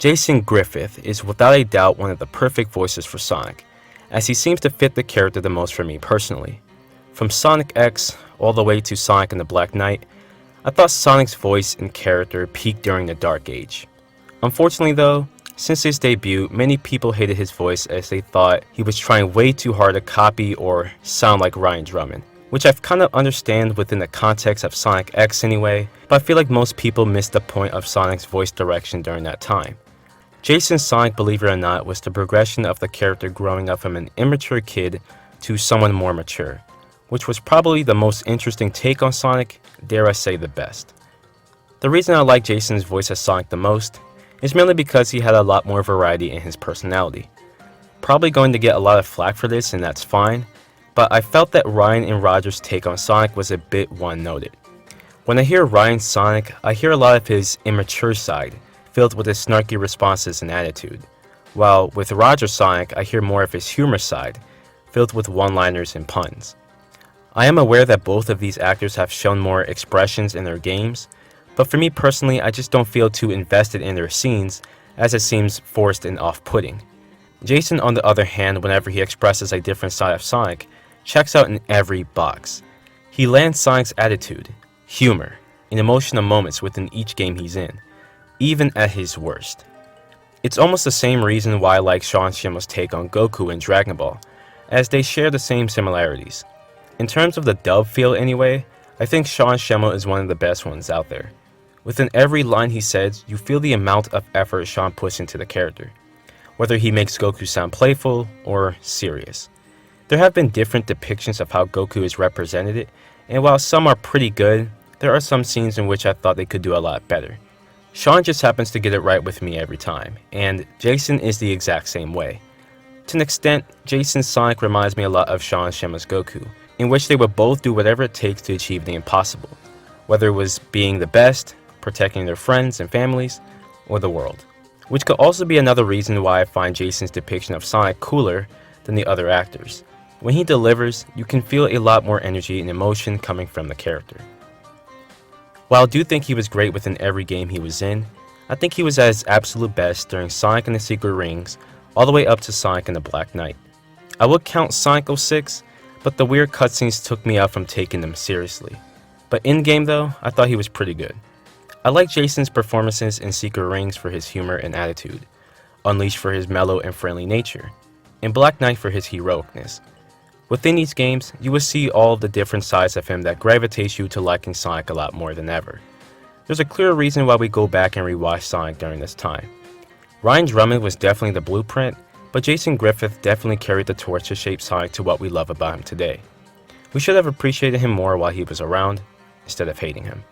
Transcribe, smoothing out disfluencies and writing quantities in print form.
Jason Griffith is without a doubt one of the perfect voices for Sonic, as he seems to fit the character the most for me personally. From Sonic X all the way to Sonic and the Black Knight, I thought Sonic's voice and character peaked during the Dark Age. Unfortunately though, since his debut, many people hated his voice as they thought he was trying way too hard to copy or sound like Ryan Drummond, which I kind of understand within the context of Sonic X anyway, but I feel like most people missed the point of Sonic's voice direction during that time. Jason's Sonic, believe it or not, was the progression of the character growing up from an immature kid to someone more mature, which was probably the most interesting take on Sonic, dare I say the best. The reason I like Jason's voice as Sonic the most is mainly because he had a lot more variety in his personality. Probably going to get a lot of flack for this, and that's fine, but I felt that Ryan and Roger's take on Sonic was a bit one-noted. When I hear Ryan's Sonic, I hear a lot of his immature side, filled with his snarky responses and attitude, while with Roger's Sonic, I hear more of his humor side, filled with one-liners and puns. I am aware that both of these actors have shown more expressions in their games, but for me personally, I just don't feel too invested in their scenes, as it seems forced and off-putting. Jason, on the other hand, whenever he expresses a different side of Sonic, checks out in every box. He lands Sonic's attitude, humor, and emotional moments within each game he's in, even at his worst. It's almost the same reason why I like Sean Schimmel's take on Goku in Dragon Ball, as they share the same similarities. In terms of the dub feel anyway, I think Sean Schemmel is one of the best ones out there. Within every line he says, you feel the amount of effort Sean puts into the character, whether he makes Goku sound playful or serious. There have been different depictions of how Goku is represented, and while some are pretty good, there are some scenes in which I thought they could do a lot better. Sean just happens to get it right with me every time, and Jason is the exact same way. To an extent, Jason's Sonic reminds me a lot of Sean Schemmel's Goku, in which they would both do whatever it takes to achieve the impossible, whether it was being the best, protecting their friends and families, or the world. Which could also be another reason why I find Jason's depiction of Sonic cooler than the other actors. When he delivers, you can feel a lot more energy and emotion coming from the character. While I do think he was great within every game he was in, I think he was at his absolute best during Sonic and the Secret Rings, all the way up to Sonic and the Black Knight. I would count Sonic 06, but the weird cutscenes took me out from taking them seriously. But in-game though, I thought he was pretty good. I like Jason's performances in Secret Rings for his humor and attitude, Unleashed for his mellow and friendly nature, and Black Knight for his heroicness. Within these games, you will see all of the different sides of him that gravitates you to liking Sonic a lot more than ever. There's a clear reason why we go back and rewatch Sonic during this time. Ryan Drummond was definitely the blueprint, but Jason Griffith definitely carried the torch to shape Sonic to what we love about him today. We should have appreciated him more while he was around, instead of hating him.